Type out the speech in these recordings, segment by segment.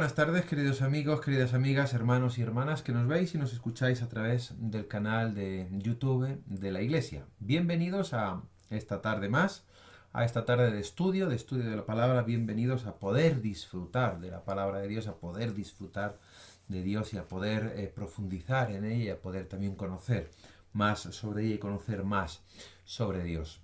buenas tardes, queridos amigos, queridas amigas, hermanos y hermanas que nos veis y nos escucháis a través del canal de YouTube de la Iglesia. Bienvenidos a esta tarde más, a esta tarde de estudio de la palabra. Bienvenidos a poder disfrutar de la palabra de Dios, a poder disfrutar de Dios y a poder profundizar en ella y a poder también conocer más sobre ella y conocer más sobre Dios.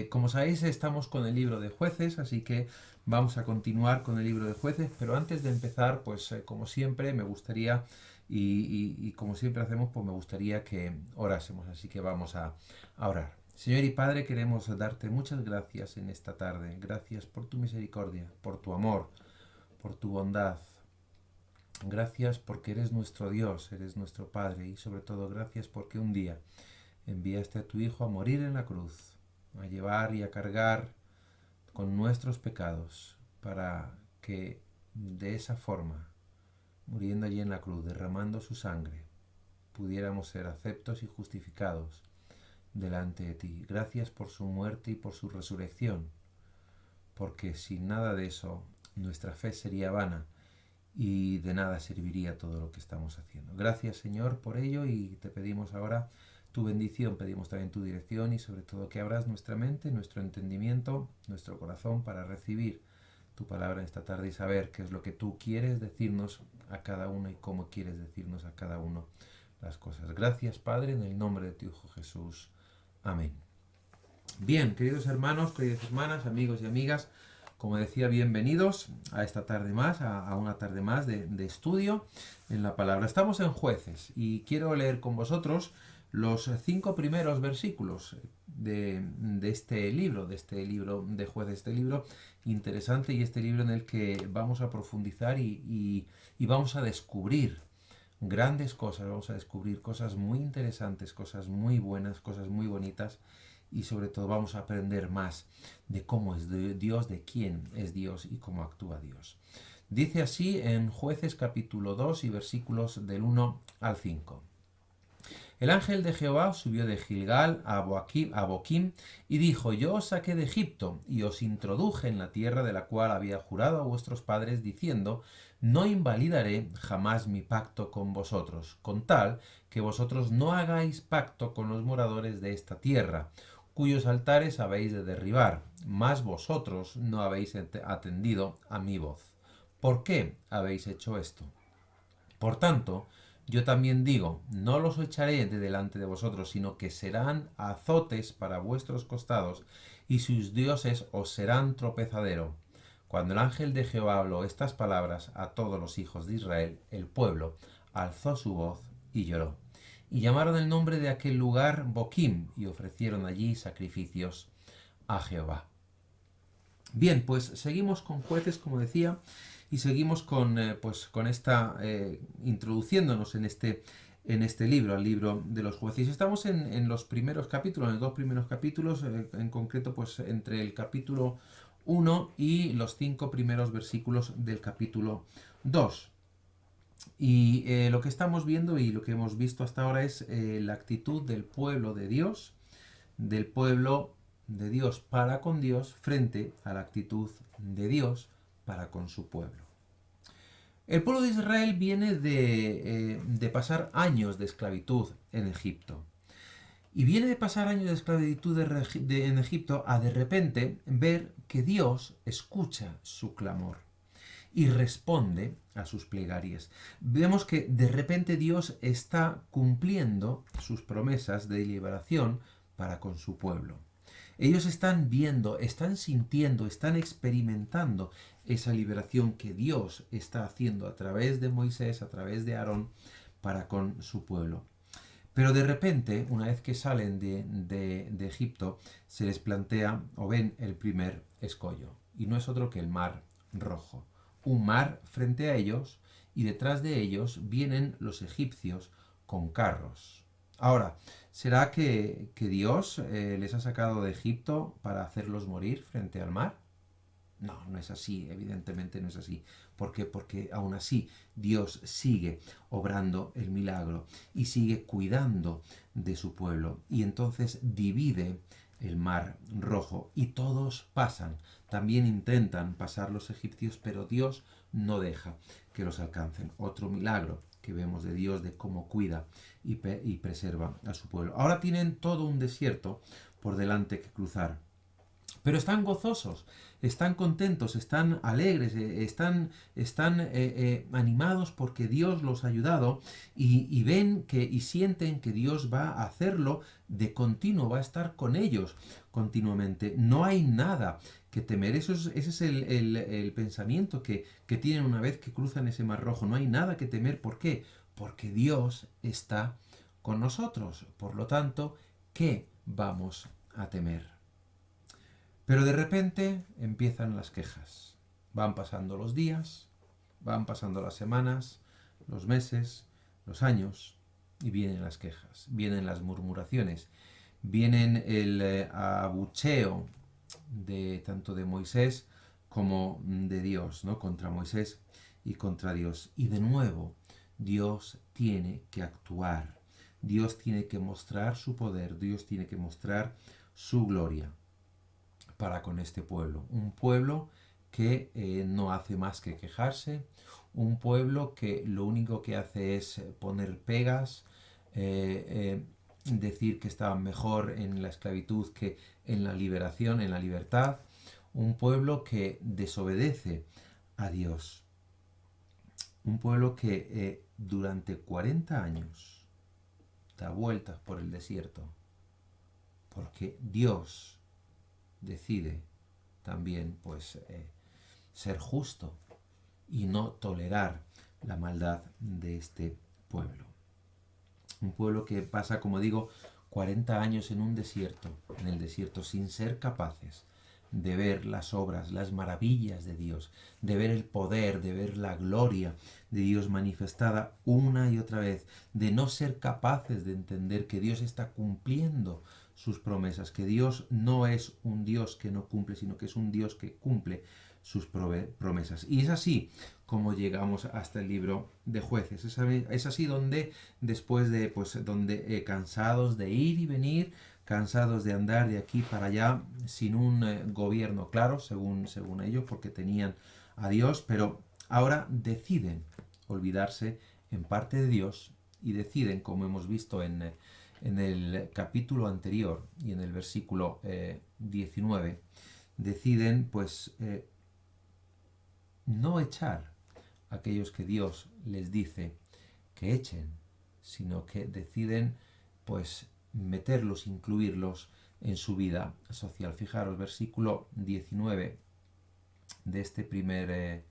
Como sabéis, estamos con el libro de Jueces, así que vamos a continuar con el libro de Jueces, pero antes de empezar, pues como siempre, me gustaría, y como siempre hacemos, pues me gustaría que orásemos, así que vamos a orar. Señor y Padre, queremos darte muchas gracias en esta tarde. Gracias por tu misericordia, por tu amor, por tu bondad. Gracias porque eres nuestro Dios, eres nuestro Padre, y sobre todo gracias porque un día enviaste a tu Hijo a morir en la cruz, a llevar y a cargar con nuestros pecados, para que de esa forma, muriendo allí en la cruz, derramando su sangre, pudiéramos ser aceptos y justificados delante de ti. Gracias por su muerte y por su resurrección, porque sin nada de eso nuestra fe sería vana y de nada serviría todo lo que estamos haciendo. Gracias, Señor, por ello, y te pedimos ahora tu bendición, pedimos también tu dirección y sobre todo que abras nuestra mente, nuestro entendimiento, nuestro corazón para recibir tu palabra esta tarde y saber qué es lo que tú quieres decirnos a cada uno y cómo quieres decirnos a cada uno las cosas. Gracias, Padre, en el nombre de tu Hijo Jesús. Amén. Bien, queridos hermanos, queridas hermanas, amigos y amigas, como decía, bienvenidos a esta tarde más, a una tarde más de estudio en la palabra. Estamos en Jueces y quiero leer con vosotros los 5 primeros versículos de este libro de Jueces, este libro interesante y este libro en el que vamos a profundizar y vamos a descubrir grandes cosas, vamos a descubrir cosas muy interesantes, cosas muy buenas, cosas muy bonitas, y sobre todo vamos a aprender más de cómo es Dios, de quién es Dios y cómo actúa Dios. Dice así en Jueces capítulo 2 y versículos del 1 al 5. El ángel de Jehová subió de Gilgal a Boquim y dijo: Yo os saqué de Egipto y os introduje en la tierra de la cual había jurado a vuestros padres, diciendo: No invalidaré jamás mi pacto con vosotros, con tal que vosotros no hagáis pacto con los moradores de esta tierra, cuyos altares habéis de derribar, mas vosotros no habéis atendido a mi voz. ¿Por qué habéis hecho esto? Por tanto, yo también digo, no los echaré de delante de vosotros, sino que serán azotes para vuestros costados, y sus dioses os serán tropezadero. Cuando el ángel de Jehová habló estas palabras a todos los hijos de Israel, el pueblo alzó su voz y lloró. Y llamaron el nombre de aquel lugar Boquim, y ofrecieron allí sacrificios a Jehová. Bien, pues seguimos con Jueces, como decía, y seguimos con esta, introduciéndonos en este libro, al libro de los Jueces. Estamos en los primeros capítulos, en los 2 primeros capítulos, en concreto, pues entre el capítulo 1 y los 5 primeros versículos del capítulo 2. Y lo que estamos viendo y lo que hemos visto hasta ahora es la actitud del pueblo de Dios, del pueblo de Dios para con Dios frente a la actitud de Dios para con su pueblo. El pueblo de Israel viene de pasar años de esclavitud en Egipto. Y viene de pasar años de esclavitud en Egipto a de repente ver que Dios escucha su clamor y responde a sus plegarias. Vemos que de repente Dios está cumpliendo sus promesas de liberación para con su pueblo. Ellos están viendo, están sintiendo, están experimentando esa liberación que Dios está haciendo a través de Moisés, a través de Aarón, para con su pueblo. Pero de repente, una vez que salen de Egipto, se les plantea o ven el primer escollo. Y no es otro que el mar Rojo. Un mar frente a ellos, y detrás de ellos vienen los egipcios con carros. Ahora, ¿será que Dios les ha sacado de Egipto para hacerlos morir frente al mar? No, no es así, evidentemente no es así. ¿Por qué? Porque aún así Dios sigue obrando el milagro y sigue cuidando de su pueblo. Y entonces divide el mar Rojo y todos pasan. También intentan pasar los egipcios, pero Dios no deja que los alcancen. Otro milagro que vemos de Dios, de cómo cuida y preserva a su pueblo. Ahora tienen todo un desierto por delante que cruzar. Pero están gozosos, están contentos, están alegres, están animados porque Dios los ha ayudado y ven que y sienten que Dios va a hacerlo de continuo, va a estar con ellos continuamente. No hay nada que temer. Ese es el pensamiento que tienen una vez que cruzan ese mar rojo. No hay nada que temer. ¿Por qué? Porque Dios está con nosotros. Por lo tanto, ¿qué vamos a temer? Pero de repente empiezan las quejas. Van pasando los días, van pasando las semanas, los meses, los años, y vienen las quejas, vienen las murmuraciones, vienen el abucheo de tanto de Moisés como de Dios, ¿no? Contra Moisés y contra Dios. Y de nuevo, Dios tiene que actuar, Dios tiene que mostrar su poder, Dios tiene que mostrar su gloria para con este pueblo. Un pueblo que no hace más que quejarse, un pueblo que lo único que hace es poner pegas, decir que estaban mejor en la esclavitud que en la liberación, en la libertad, un pueblo que desobedece a Dios, un pueblo que durante 40 años da vueltas por el desierto, porque Dios decide también pues ser justo y no tolerar la maldad de este pueblo. Un pueblo que pasa, como digo, 40 años en un desierto, en el desierto, sin ser capaces de ver las obras, las maravillas de Dios, de ver el poder, de ver la gloria de Dios manifestada una y otra vez, de no ser capaces de entender que Dios está cumpliendo sus promesas, que Dios no es un Dios que no cumple, sino que es un Dios que cumple sus promesas. Y es así como llegamos hasta el libro de Jueces. Es así donde, después de, pues, donde cansados de ir y venir, cansados de andar de aquí para allá, sin un gobierno claro, según ellos, porque tenían a Dios, pero ahora deciden olvidarse en parte de Dios y deciden, como hemos visto en el capítulo anterior y en el versículo 19, deciden pues no echar a aquellos que Dios les dice que echen, sino que deciden pues meterlos, incluirlos en su vida social. Fijaros, versículo 19 de este primer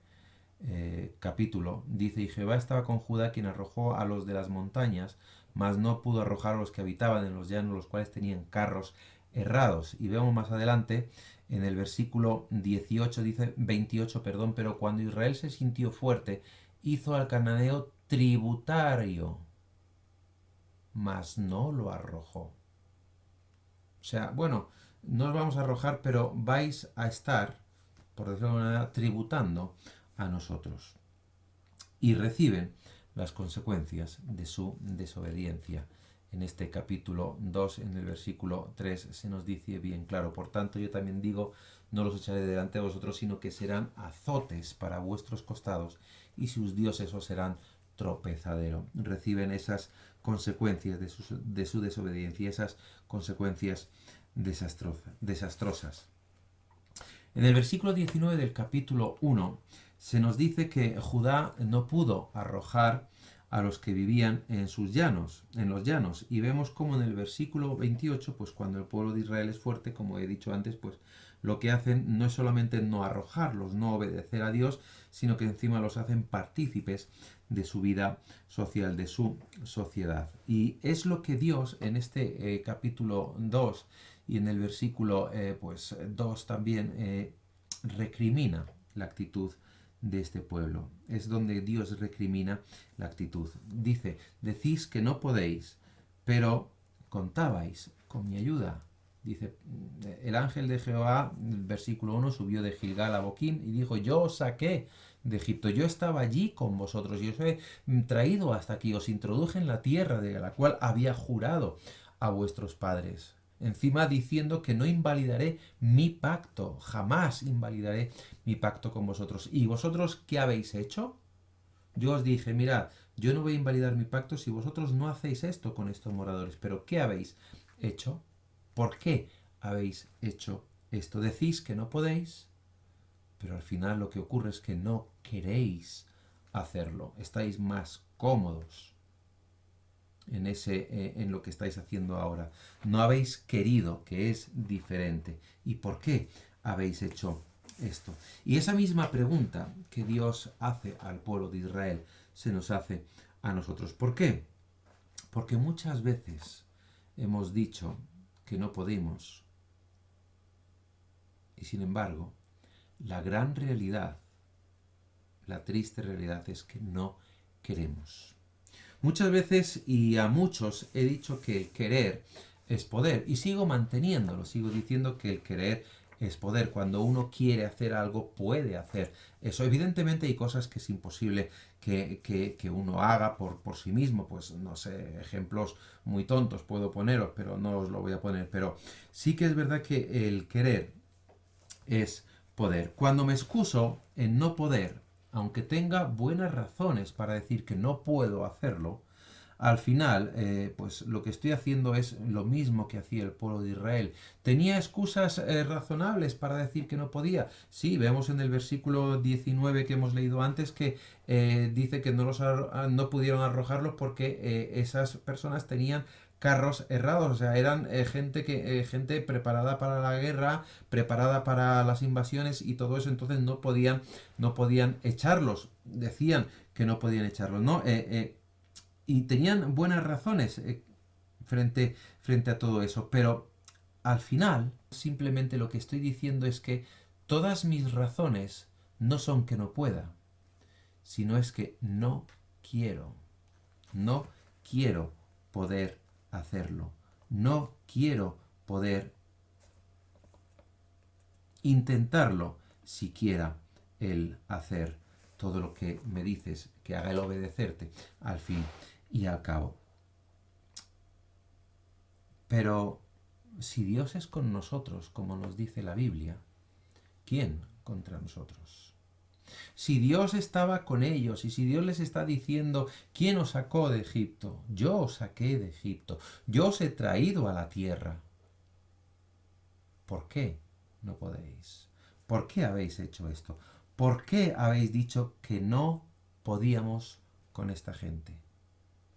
capítulo, dice: y Jehová estaba con Judá, quien arrojó a los de las montañas, mas no pudo arrojar a los que habitaban en los llanos, los cuales tenían carros errados. Y vemos más adelante, en el versículo 18, dice 28, perdón, pero cuando Israel se sintió fuerte, hizo al cananeo tributario, mas no lo arrojó. O sea, bueno, no os vamos a arrojar, pero vais a estar, por decirlo de alguna manera, tributando a nosotros. Y reciben las consecuencias de su desobediencia. En este capítulo 2, en el versículo 3, se nos dice bien claro: por tanto yo también digo, no los echaré delante de vosotros, sino que serán azotes para vuestros costados, y sus dioses os serán tropezadero. Reciben esas consecuencias de su desobediencia, esas consecuencias desastrosas. En el versículo 19 del capítulo 1 se nos dice que Judá no pudo arrojar a los que vivían en sus llanos, en los llanos, y vemos como en el versículo 28, pues cuando el pueblo de Israel es fuerte, como he dicho antes, pues lo que hacen no es solamente no arrojarlos, no obedecer a Dios, sino que encima los hacen partícipes de su vida social, de su sociedad. Y es lo que Dios en este capítulo 2 y en el versículo 2 también recrimina la actitud de este pueblo. Es donde Dios recrimina la actitud. Dice: decís que no podéis, pero contabais con mi ayuda. Dice: el ángel de Jehová, versículo 1, subió de Gilgal a Boquim y dijo: yo os saqué de Egipto, yo estaba allí con vosotros y os he traído hasta aquí, os introduje en la tierra de la cual había jurado a vuestros padres. Encima diciendo que no invalidaré mi pacto, jamás invalidaré mi pacto con vosotros. ¿Y vosotros qué habéis hecho? Yo os dije, mirad, yo no voy a invalidar mi pacto si vosotros no hacéis esto con estos moradores. Pero ¿qué habéis hecho? ¿Por qué habéis hecho esto? Decís que no podéis, pero al final lo que ocurre es que no queréis hacerlo. Estáis más cómodos en lo que estáis haciendo ahora. No habéis querido, que es diferente. ¿Y por qué habéis hecho esto? Y esa misma pregunta que Dios hace al pueblo de Israel se nos hace a nosotros. ¿Por qué? Porque muchas veces hemos dicho que no podemos y sin embargo la gran realidad, la triste realidad es que no queremos. Muchas veces y a muchos he dicho que el querer es poder y sigo manteniéndolo, sigo diciendo que el querer es poder. Cuando uno quiere hacer algo, puede hacer eso. Evidentemente hay cosas que es imposible que uno haga por sí mismo. Pues no sé, ejemplos muy tontos puedo poneros, pero no os lo voy a poner. Pero sí que es verdad que el querer es poder. Cuando me excuso en no poder, aunque tenga buenas razones para decir que no puedo hacerlo, al final, pues lo que estoy haciendo es lo mismo que hacía el pueblo de Israel. ¿Tenía excusas razonables para decir que no podía? Sí, vemos en el versículo 19 que hemos leído antes que dice que no pudieron arrojarlos porque esas personas tenían carros errados, o sea, eran gente preparada para la guerra, preparada para las invasiones y todo eso, entonces no podían echarlos. Decían que no podían echarlos, ¿no? Y tenían buenas razones frente a todo eso, pero al final simplemente lo que estoy diciendo es que todas mis razones no son que no pueda, sino es que no quiero poder hacerlo, no quiero poder intentarlo siquiera el hacer todo lo que me dices que haga, el obedecerte al fin y al cabo. Pero si Dios es con nosotros, como nos dice la Biblia, ¿quién contra nosotros? Si Dios estaba con ellos y si Dios les está diciendo, ¿quién os sacó de Egipto? Yo os saqué de Egipto, yo os he traído a la tierra. ¿Por qué no podéis? ¿Por qué habéis hecho esto? ¿Por qué habéis dicho que no podíamos con esta gente?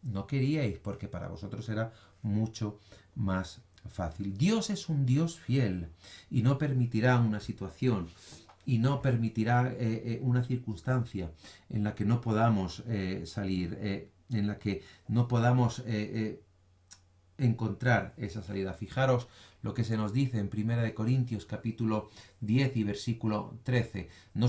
No queríais porque para vosotros era mucho más fácil. Dios es un Dios fiel y no permitirá una situación y no permitirá una circunstancia en la que no podamos salir, en la que no podamos encontrar esa salida. Fijaros lo que se nos dice en 1 Corintios capítulo 10 y versículo 13. No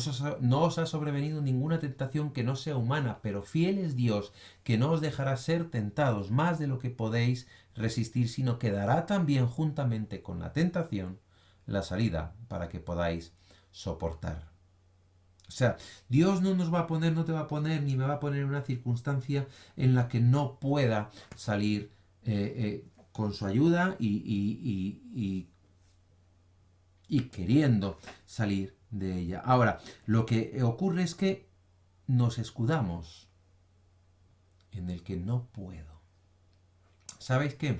os ha sobrevenido ninguna tentación que no sea humana, pero fiel es Dios, que no os dejará ser tentados más de lo que podéis resistir, sino que dará también juntamente con la tentación la salida para que podáis soportar. O sea, Dios no nos va a poner, no te va a poner, ni me va a poner en una circunstancia en la que no pueda salir con su ayuda y queriendo salir de ella. Ahora, lo que ocurre es que nos escudamos en el que no puedo. ¿Sabéis qué?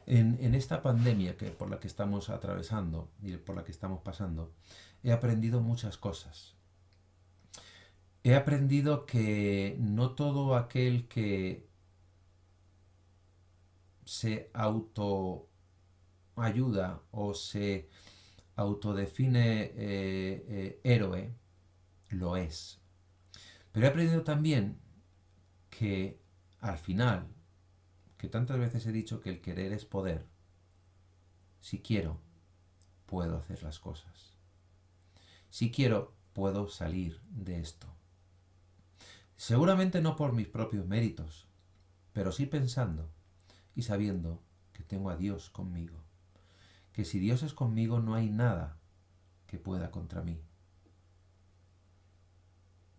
En esta pandemia por la que estamos atravesando y por la que estamos pasando, he aprendido muchas cosas. He aprendido que no todo aquel que se autoayuda o se autodefine héroe, lo es. Pero he aprendido también que al final, que tantas veces he dicho que el querer es poder, si quiero, puedo hacer las cosas. Si quiero, puedo salir de esto. Seguramente no por mis propios méritos, pero sí pensando y sabiendo que tengo a Dios conmigo. Que si Dios es conmigo no hay nada que pueda contra mí.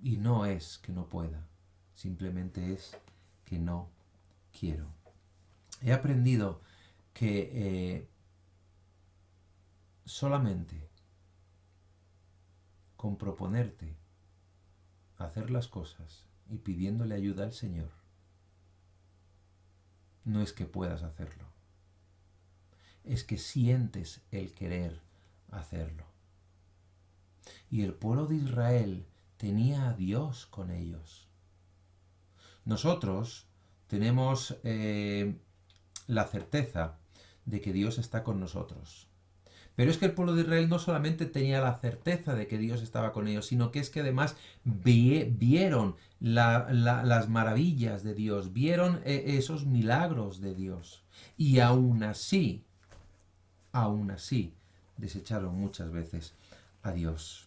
Y no es que no pueda, simplemente es que no quiero. He aprendido que solamente con proponerte hacer las cosas y pidiéndole ayuda al Señor, no es que puedas hacerlo, es que sientes el querer hacerlo. Y el pueblo de Israel tenía a Dios con ellos. Nosotros tenemos la certeza de que Dios está con nosotros. Pero es que el pueblo de Israel no solamente tenía la certeza de que Dios estaba con ellos, sino que es que además vieron las maravillas de Dios, vieron esos milagros de Dios. Y aún así, desecharon muchas veces a Dios.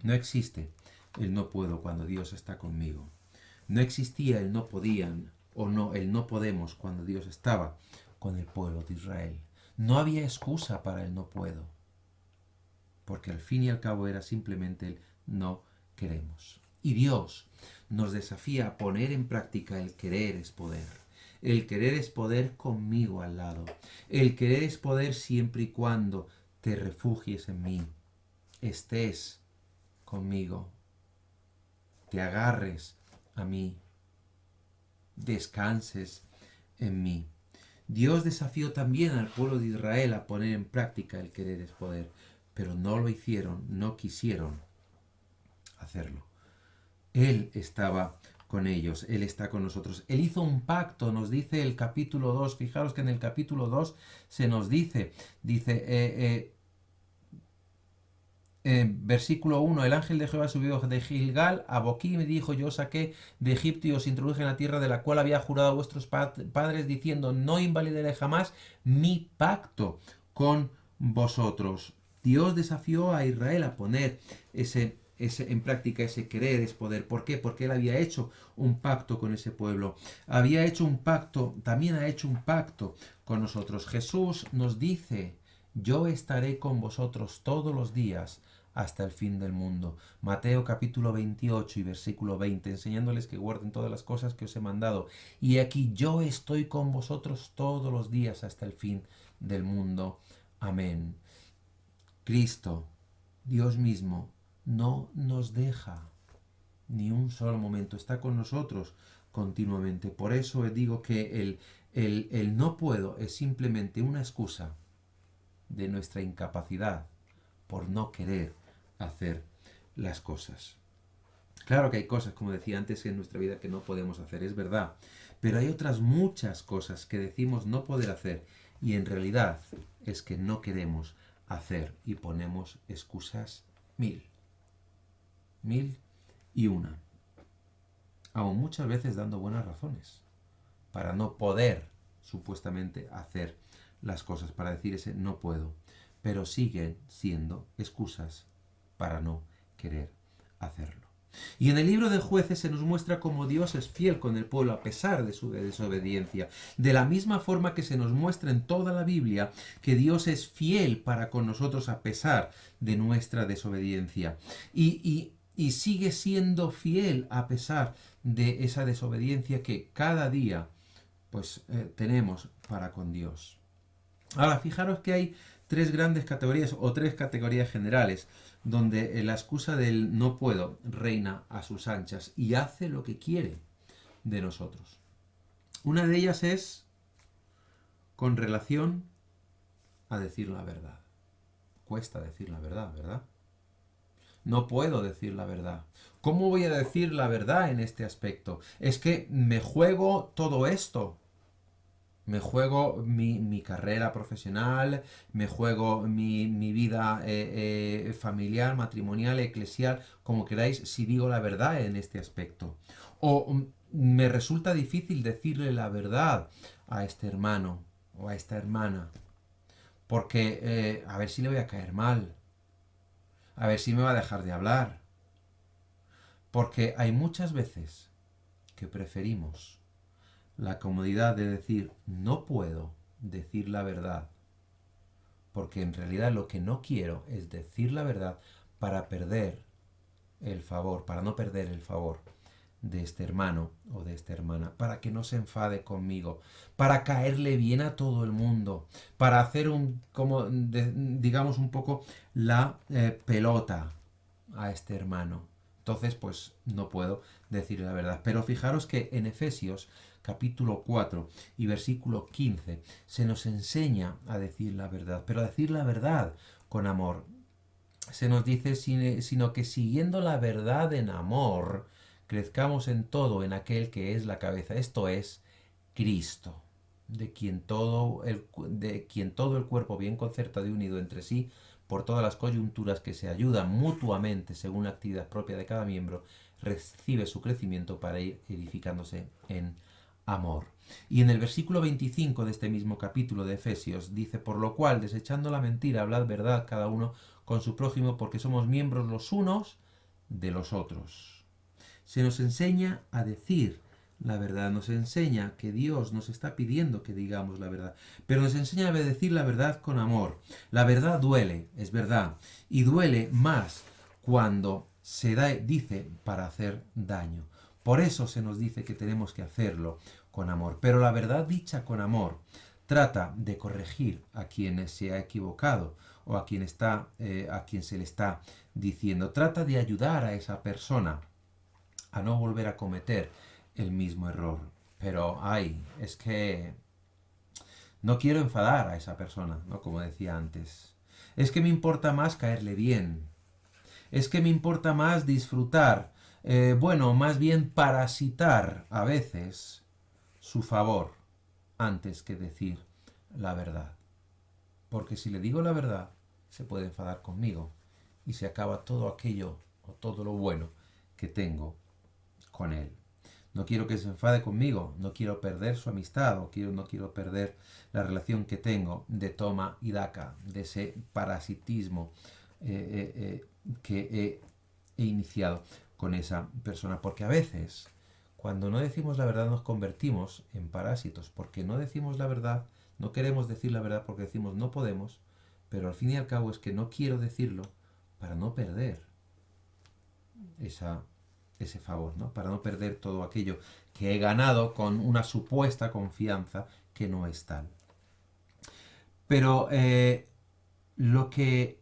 No existe el no puedo cuando Dios está conmigo. No existía el no podían o no el no podemos cuando Dios estaba con el pueblo de Israel. No había excusa para el no puedo, porque al fin y al cabo era simplemente el no queremos. Y Dios nos desafía a poner en práctica el querer es poder. El querer es poder conmigo al lado. El querer es poder siempre y cuando te refugies en mí, estés conmigo, te agarres a mí, descanses en mí. Dios desafió también al pueblo de Israel a poner en práctica el querer es poder, pero no lo hicieron, no quisieron hacerlo. Él estaba con ellos, Él está con nosotros. Él hizo un pacto, nos dice el capítulo 2, fijaros que en el capítulo 2 se nos dice, versículo 1, el ángel de Jehová subió de Gilgal a Boquim y me dijo, yo os saqué de Egipto y os introduje en la tierra de la cual había jurado a vuestros padres, diciendo, no invalidaré jamás mi pacto con vosotros. Dios desafió a Israel a poner en práctica ese querer es poder. ¿Por qué? Porque él había hecho un pacto con ese pueblo. Había hecho un pacto, también ha hecho un pacto con nosotros. Jesús nos dice, yo estaré con vosotros todos los días hasta el fin del mundo. Mateo capítulo 28 y versículo 20, enseñándoles que guarden todas las cosas que os he mandado. Y aquí yo estoy con vosotros todos los días hasta el fin del mundo. Amén. Cristo, Dios mismo, no nos deja ni un solo momento, está con nosotros continuamente. Por eso os digo que el no puedo es simplemente una excusa de nuestra incapacidad por no querer hacer las cosas. Claro que hay cosas, como decía antes, en nuestra vida que no podemos hacer, es verdad, pero hay otras muchas cosas que decimos no poder hacer y en realidad es que no queremos hacer y ponemos excusas mil y una, aún muchas veces dando buenas razones para no poder supuestamente hacer las cosas, para decir ese no puedo, pero siguen siendo excusas para no querer hacerlo. Y en el libro de Jueces se nos muestra cómo Dios es fiel con el pueblo a pesar de su desobediencia. De la misma forma que se nos muestra en toda la Biblia que Dios es fiel para con nosotros a pesar de nuestra desobediencia. Y sigue siendo fiel a pesar de esa desobediencia que cada día tenemos para con Dios. Ahora, fijaros que hay tres grandes categorías o tres categorías generales donde la excusa del no puedo reina a sus anchas y hace lo que quiere de nosotros. Una de ellas es con relación a decir la verdad. Cuesta decir la verdad, ¿verdad? No puedo decir la verdad. ¿Cómo voy a decir la verdad en este aspecto? Es que me juego todo esto. Me juego mi carrera profesional, me juego mi vida familiar, matrimonial, eclesial, como queráis, si digo la verdad en este aspecto. O me resulta difícil decirle la verdad a este hermano o a esta hermana, porque a ver si le voy a caer mal, a ver si me va a dejar de hablar. Porque hay muchas veces que preferimos la comodidad de decir no puedo decir la verdad, porque en realidad lo que no quiero es decir la verdad para perder el favor, para no perder el favor de este hermano o de esta hermana, para que no se enfade conmigo, para caerle bien a todo el mundo, para hacer digamos un poco la pelota a este hermano. Entonces, pues no puedo decir la verdad. Pero fijaros que en Efesios capítulo 4 y versículo 15 se nos enseña a decir la verdad, pero a decir la verdad con amor. Se nos dice, sino que siguiendo la verdad en amor, crezcamos en todo en aquel que es la cabeza, esto es Cristo, de quien todo el cuerpo bien concertado y unido entre sí por todas las coyunturas que se ayudan mutuamente según la actividad propia de cada miembro, recibe su crecimiento para ir edificándose en amor. Y en el versículo 25 de este mismo capítulo de Efesios dice, por lo cual, desechando la mentira, hablad verdad cada uno con su prójimo, porque somos miembros los unos de los otros. Se nos enseña a decir la verdad, nos enseña que Dios nos está pidiendo que digamos la verdad, pero nos enseña a decir la verdad con amor. La verdad duele, es verdad, y duele más cuando dice para hacer daño. Por eso se nos dice que tenemos que hacerlo con amor. Pero la verdad dicha con amor trata de corregir a quien se ha equivocado o a quien se le está diciendo. Trata de ayudar a esa persona a no volver a cometer el mismo error. Pero, es que no quiero enfadar a esa persona, ¿no? Como decía antes. Es que me importa más caerle bien. Es que me importa más disfrutar, más bien parasitar a veces su favor antes que decir la verdad. Porque si le digo la verdad, se puede enfadar conmigo y se acaba todo aquello o todo lo bueno que tengo con él. No quiero que se enfade conmigo, no quiero perder su amistad, no quiero perder la relación que tengo de toma y daca, de ese parasitismo que he iniciado con esa persona. Porque a veces, cuando no decimos la verdad, nos convertimos en parásitos, porque no decimos la verdad, no queremos decir la verdad porque decimos no podemos, pero al fin y al cabo es que no quiero decirlo para no perder ese favor, ¿no? Para no perder todo aquello que he ganado con una supuesta confianza que no es tal. Pero lo que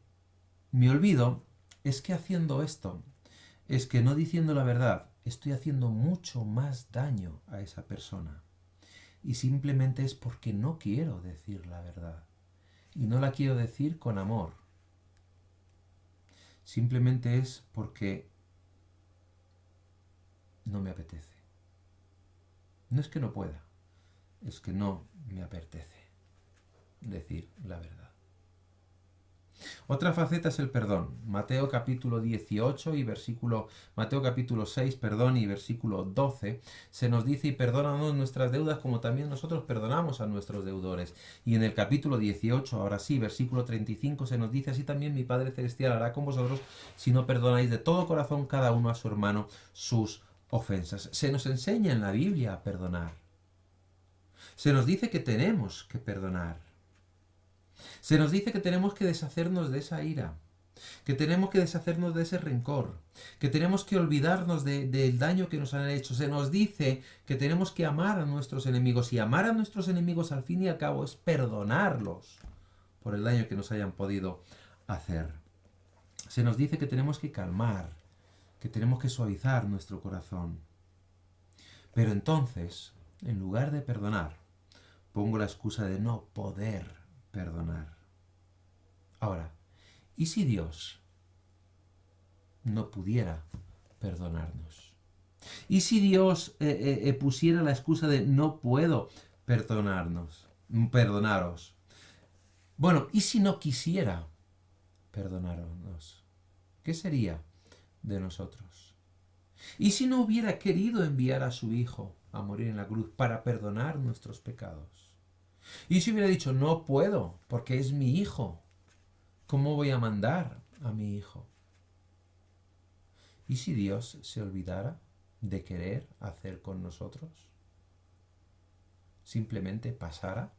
me olvido es que haciendo esto, es que no diciendo la verdad, estoy haciendo mucho más daño a esa persona. Y simplemente es porque no quiero decir la verdad. Y no la quiero decir con amor. Simplemente es porque no me apetece. No es que no pueda, es que no me apetece decir la verdad. Otra faceta es el perdón. Mateo capítulo 18 y Mateo capítulo 6, perdón, y versículo 12 se nos dice, y perdónanos nuestras deudas como también nosotros perdonamos a nuestros deudores. Y en el capítulo 18, ahora sí, versículo 35 se nos dice, así también mi Padre Celestial hará con vosotros si no perdonáis de todo corazón cada uno a su hermano sus ofensas. Se nos enseña en la Biblia a perdonar. Se nos dice que tenemos que perdonar. Se nos dice que tenemos que deshacernos de esa ira, que tenemos que deshacernos de ese rencor, que tenemos que olvidarnos del daño que nos han hecho. Se nos dice que tenemos que amar a nuestros enemigos, y amar a nuestros enemigos al fin y al cabo es perdonarlos por el daño que nos hayan podido hacer. Se nos dice que tenemos que calmar, que tenemos que suavizar nuestro corazón. Pero entonces, en lugar de perdonar, pongo la excusa de no poder perdonar. Ahora, ¿y si Dios no pudiera perdonarnos? ¿Y si Dios pusiera la excusa de no puedo perdonaros? Bueno, ¿y si no quisiera perdonarnos? ¿Qué sería de nosotros? ¿Y si no hubiera querido enviar a su Hijo a morir en la cruz para perdonar nuestros pecados? ¿Y si hubiera dicho, no puedo, porque es mi Hijo? ¿Cómo voy a mandar a mi Hijo? ¿Y si Dios se olvidara de querer hacer con nosotros? ¿Simplemente pasara?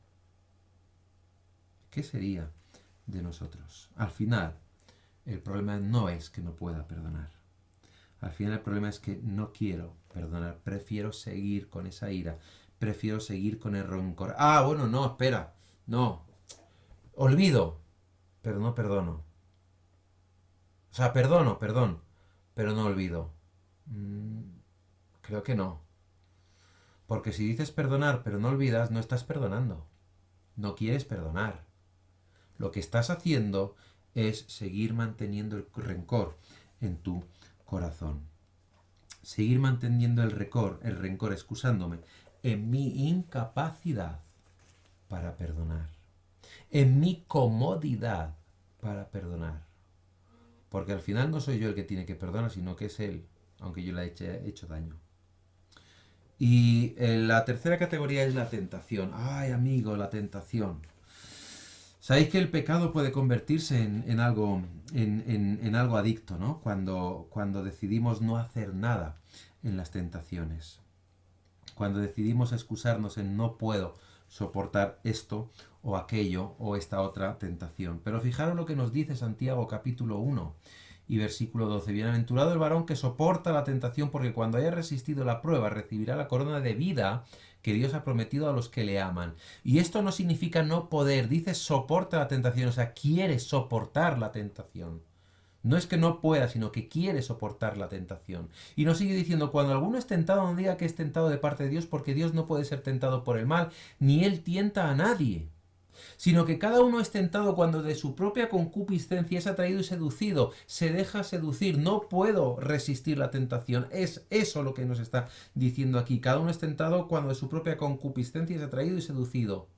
¿Qué sería de nosotros? Al final, el problema no es que no pueda perdonar. Al final el problema es que no quiero perdonar, prefiero seguir con esa ira, prefiero seguir con el rencor. Ah, bueno, no, espera, no, olvido, pero no perdono. O sea, perdono, perdón, pero no olvido. Mm, creo que no. Porque si dices perdonar, pero no olvidas, no estás perdonando. No quieres perdonar. Lo que estás haciendo es seguir manteniendo el rencor en tu corazón. Seguir manteniendo el rencor, excusándome en mi incapacidad para perdonar. En mi comodidad para perdonar. Porque al final no soy yo el que tiene que perdonar, sino que es él, aunque yo le haya hecho daño. Y la tercera categoría es la tentación. Ay, amigo, la tentación. Sabéis que el pecado puede convertirse en algo, en algo adicto, ¿no? Cuando decidimos no hacer nada en las tentaciones. Cuando decidimos excusarnos en no puedo soportar esto o aquello o esta otra tentación. Pero fijaros lo que nos dice Santiago capítulo 1 y versículo 12. Bienaventurado el varón que soporta la tentación, porque cuando haya resistido la prueba recibirá la corona de vida que Dios ha prometido a los que le aman. Y esto no significa no poder, dice soporta la tentación, o sea, quiere soportar la tentación. No es que no pueda, sino que quiere soportar la tentación. Y nos sigue diciendo, cuando alguno es tentado, no diga que es tentado de parte de Dios, porque Dios no puede ser tentado por el mal, ni Él tienta a nadie. Sino que cada uno es tentado cuando de su propia concupiscencia es atraído y seducido, se deja seducir. No puedo resistir la tentación. Es eso lo que nos está diciendo aquí. Cada uno es tentado cuando de su propia concupiscencia es atraído y seducido.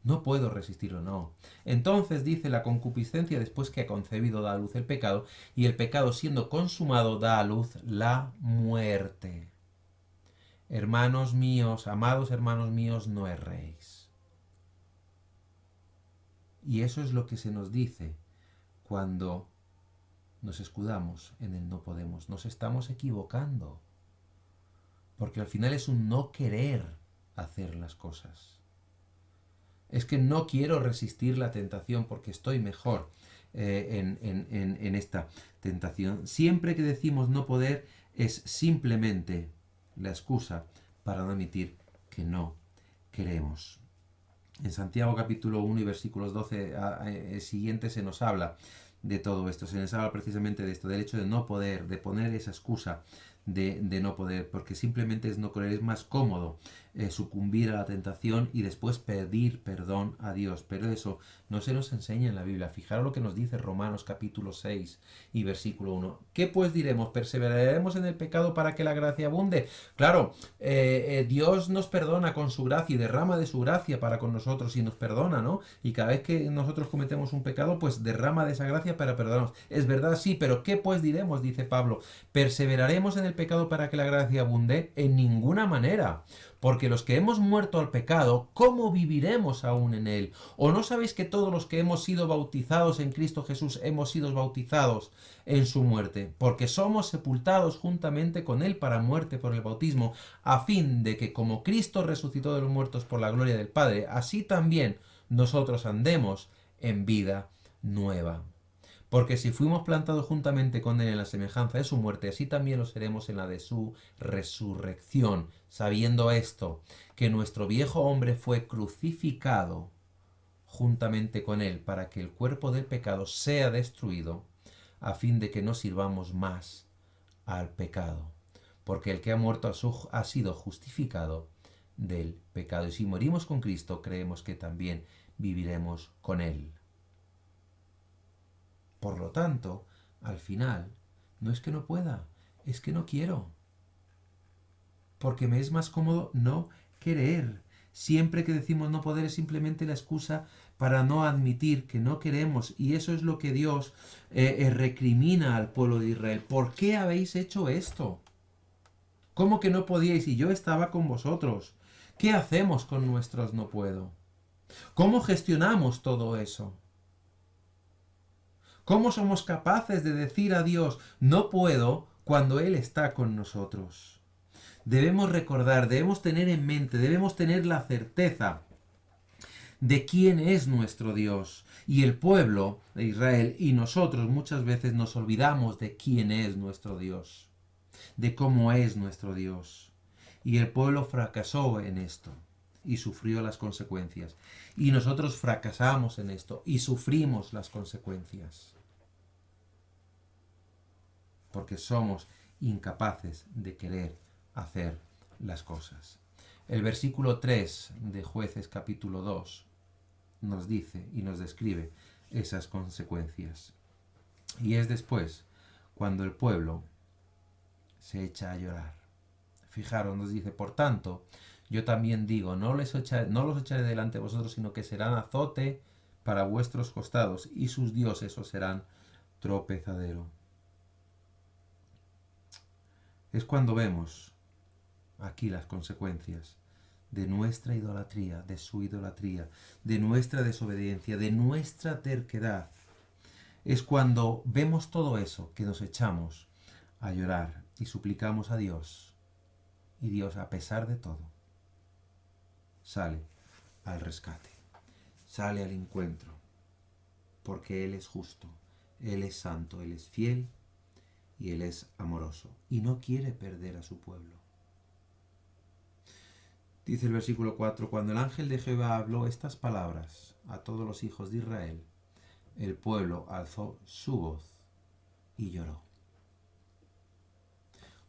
No puedo resistirlo, no. Entonces dice la concupiscencia, después que ha concebido, da a luz el pecado, y el pecado siendo consumado da a luz la muerte. Hermanos míos, amados hermanos míos, no erréis. Y eso es lo que se nos dice cuando nos escudamos en el no podemos. Nos estamos equivocando. Porque al final es un no querer hacer las cosas. Es que no quiero resistir la tentación porque estoy mejor en esta tentación. Siempre que decimos no poder es simplemente la excusa para no admitir que no queremos. En Santiago capítulo 1 y versículos 12 siguientes se nos habla de todo esto. Se nos habla precisamente de esto, del hecho de no poder, de poner esa excusa de no poder, porque simplemente es no querer, es más cómodo sucumbir a la tentación y después pedir perdón a Dios. Pero eso no se nos enseña en la Biblia. Fijaros lo que nos dice Romanos capítulo 6 y versículo 1. ¿Qué pues diremos? ¿Perseveraremos en el pecado para que la gracia abunde? Claro, Dios nos perdona con su gracia y derrama de su gracia para con nosotros y nos perdona, ¿no? Y cada vez que nosotros cometemos un pecado, pues derrama de esa gracia para perdonarnos. Es verdad, sí, pero ¿qué pues diremos? Dice Pablo. ¿Perseveraremos en el pecado para que la gracia abunde? En ninguna manera. Porque los que hemos muerto al pecado, ¿cómo viviremos aún en él? ¿O no sabéis que todos los que hemos sido bautizados en Cristo Jesús hemos sido bautizados en su muerte? Porque somos sepultados juntamente con él para muerte por el bautismo, a fin de que como Cristo resucitó de los muertos por la gloria del Padre, así también nosotros andemos en vida nueva. Porque si fuimos plantados juntamente con él en la semejanza de su muerte, así también lo seremos en la de su resurrección, sabiendo esto, que nuestro viejo hombre fue crucificado juntamente con él, para que el cuerpo del pecado sea destruido, a fin de que no sirvamos más al pecado. Porque el que ha muerto ha sido justificado del pecado. Y si morimos con Cristo, creemos que también viviremos con él. Por lo tanto, al final, no es que no pueda, es que no quiero. Porque me es más cómodo no querer. Siempre que decimos no poder es simplemente la excusa para no admitir que no queremos. Y eso es lo que Dios recrimina al pueblo de Israel. ¿Por qué habéis hecho esto? ¿Cómo que no podíais y yo estaba con vosotros? ¿Qué hacemos con nuestros no puedo? ¿Cómo gestionamos todo eso? ¿Cómo somos capaces de decir a Dios no puedo cuando Él está con nosotros? Debemos recordar, debemos tener en mente, debemos tener la certeza de quién es nuestro Dios. Y el pueblo de Israel y nosotros muchas veces nos olvidamos de quién es nuestro Dios. de cómo es nuestro Dios. Y el pueblo fracasó en esto y sufrió las consecuencias. Y nosotros fracasamos en esto y sufrimos las consecuencias. Porque somos incapaces de querer hacer las cosas. El versículo 3 de Jueces capítulo 2 nos dice y nos describe esas consecuencias. Y es después cuando el pueblo se echa a llorar. Fijaros, nos dice, por tanto, yo también digo, no los echaré delante de vosotros, sino que serán azote para vuestros costados, y sus dioses os serán tropezadero. Es cuando vemos aquí las consecuencias de nuestra idolatría, de su idolatría, de nuestra desobediencia, de nuestra terquedad. Es cuando vemos todo eso que nos echamos a llorar y suplicamos a Dios. Y Dios, a pesar de todo, sale al rescate, sale al encuentro, porque Él es justo, Él es santo, Él es fiel y Él es amoroso y no quiere perder a su pueblo. Dice el versículo 4, cuando el ángel de Jehová habló estas palabras a todos los hijos de Israel, el pueblo alzó su voz y lloró.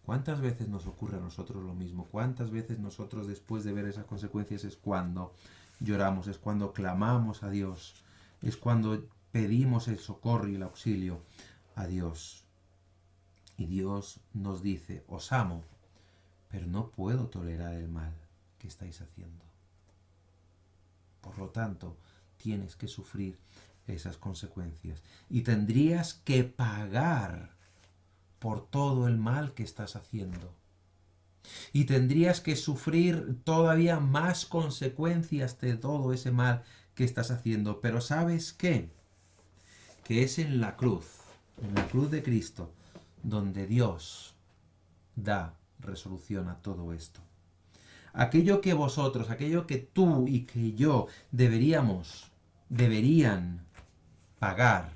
¿Cuántas veces nos ocurre a nosotros lo mismo? ¿Cuántas veces nosotros después de ver esas consecuencias es cuando lloramos, es cuando clamamos a Dios, es cuando pedimos el socorro y el auxilio a Dios? Y Dios nos dice, os amo, pero no puedo tolerar el mal que estáis haciendo. Por lo tanto, tienes que sufrir esas consecuencias y tendrías que pagar por todo el mal que estás haciendo. Y tendrías que sufrir todavía más consecuencias de todo ese mal que estás haciendo. Pero ¿sabes qué? Que es en la cruz de Cristo, donde Dios da resolución a todo esto. Aquello que vosotros, aquello que tú y que yo deberían pagar,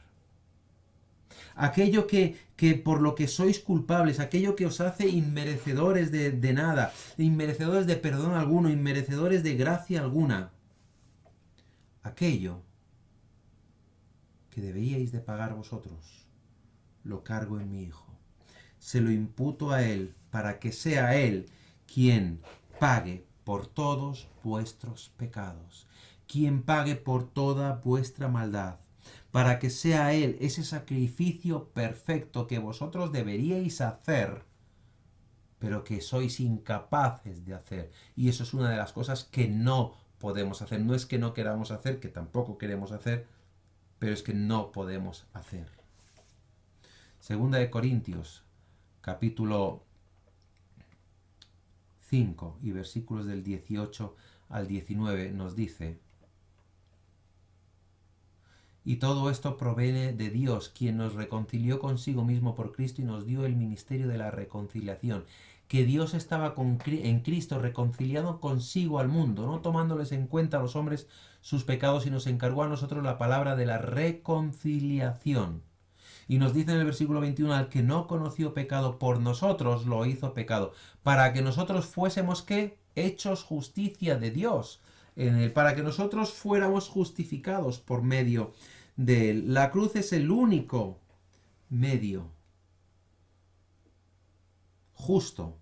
aquello que por lo que sois culpables, aquello que os hace inmerecedores de nada, inmerecedores de perdón alguno, inmerecedores de gracia alguna, aquello que debíais de pagar vosotros, lo cargo en mi Hijo. Se lo imputo a Él para que sea Él quien pague por todos vuestros pecados, quien pague por toda vuestra maldad, para que sea Él ese sacrificio perfecto que vosotros deberíais hacer, pero que sois incapaces de hacer. Y eso es una de las cosas que no podemos hacer. No es que no queramos hacer, que tampoco queremos hacer, pero es que no podemos hacer. Segunda de Corintios, capítulo 5 y versículos del 18 al 19 nos dice: y todo esto proviene de Dios, quien nos reconcilió consigo mismo por Cristo y nos dio el ministerio de la reconciliación. Que Dios estaba en Cristo reconciliado consigo al mundo, no tomándoles en cuenta a los hombres sus pecados, y nos encargó a nosotros la palabra de la reconciliación. Y nos dice en el versículo 21, al que no conoció pecado, por nosotros lo hizo pecado, para que nosotros fuésemos, ¿qué? Hechos justicia de Dios, para que nosotros fuéramos justificados por medio de Él. La cruz es el único medio justo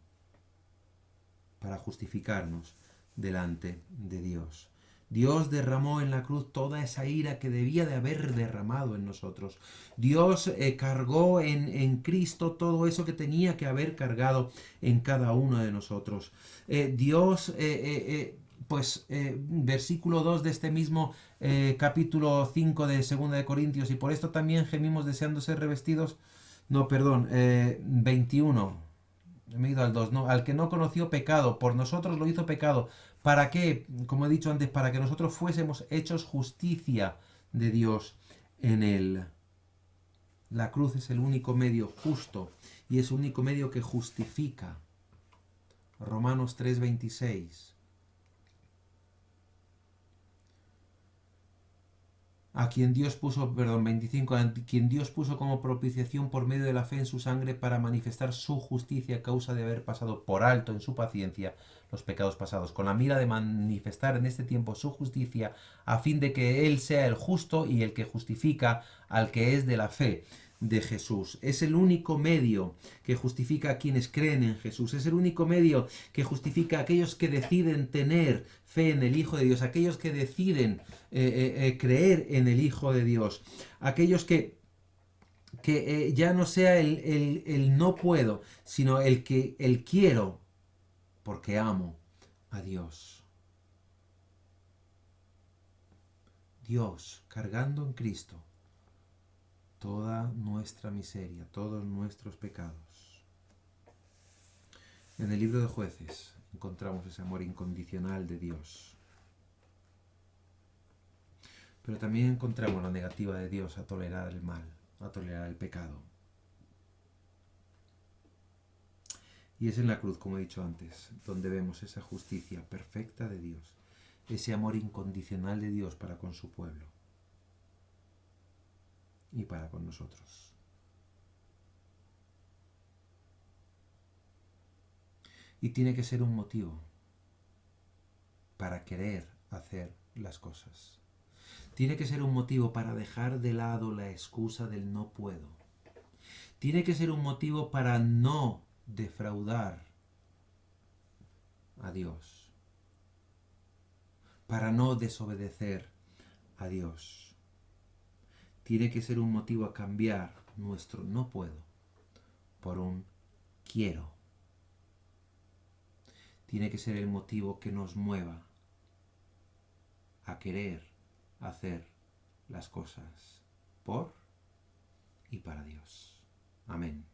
para justificarnos delante de Dios. Dios derramó en la cruz toda esa ira que debía de haber derramado en nosotros. Dios cargó en Cristo todo eso que tenía que haber cargado en cada uno de nosotros. Dios, versículo 2 de este mismo capítulo 5 de 2 de Corintios, y por esto también gemimos deseando ser revestidos, 21. Me he ido al 2, ¿no? Al que no conoció pecado, por nosotros lo hizo pecado. ¿Para qué? Como he dicho antes, para que nosotros fuésemos hechos justicia de Dios en él. La cruz es el único medio justo y es el único medio que justifica. Romanos 3:26. a quien Dios puso, perdón, 25, a quien Dios puso como propiciación por medio de la fe en su sangre para manifestar su justicia a causa de haber pasado por alto en su paciencia los pecados pasados, con la mira de manifestar en este tiempo su justicia, a fin de que Él sea el justo y el que justifica al que es de la fe de Jesús. Es el único medio que justifica a quienes creen en Jesús. Es el único medio que justifica a aquellos que deciden tener fe en el Hijo de Dios, aquellos que deciden creer en el Hijo de Dios, aquellos que ya no sea el no puedo, sino el quiero, porque amo a Dios. Dios cargando en Cristo toda nuestra miseria, todos nuestros pecados. En el libro de Jueces encontramos ese amor incondicional de Dios. Pero también encontramos la negativa de Dios a tolerar el mal, a tolerar el pecado. Y es en la cruz, como he dicho antes, donde vemos esa justicia perfecta de Dios, ese amor incondicional de Dios para con su pueblo y para con nosotros. Y tiene que ser un motivo para querer hacer las cosas. Tiene que ser un motivo para dejar de lado la excusa del no puedo. Tiene que ser un motivo para no defraudar a Dios, para no desobedecer a Dios. Tiene que ser un motivo a cambiar nuestro no puedo por un quiero. Tiene que ser el motivo que nos mueva a querer hacer las cosas por y para Dios. Amén.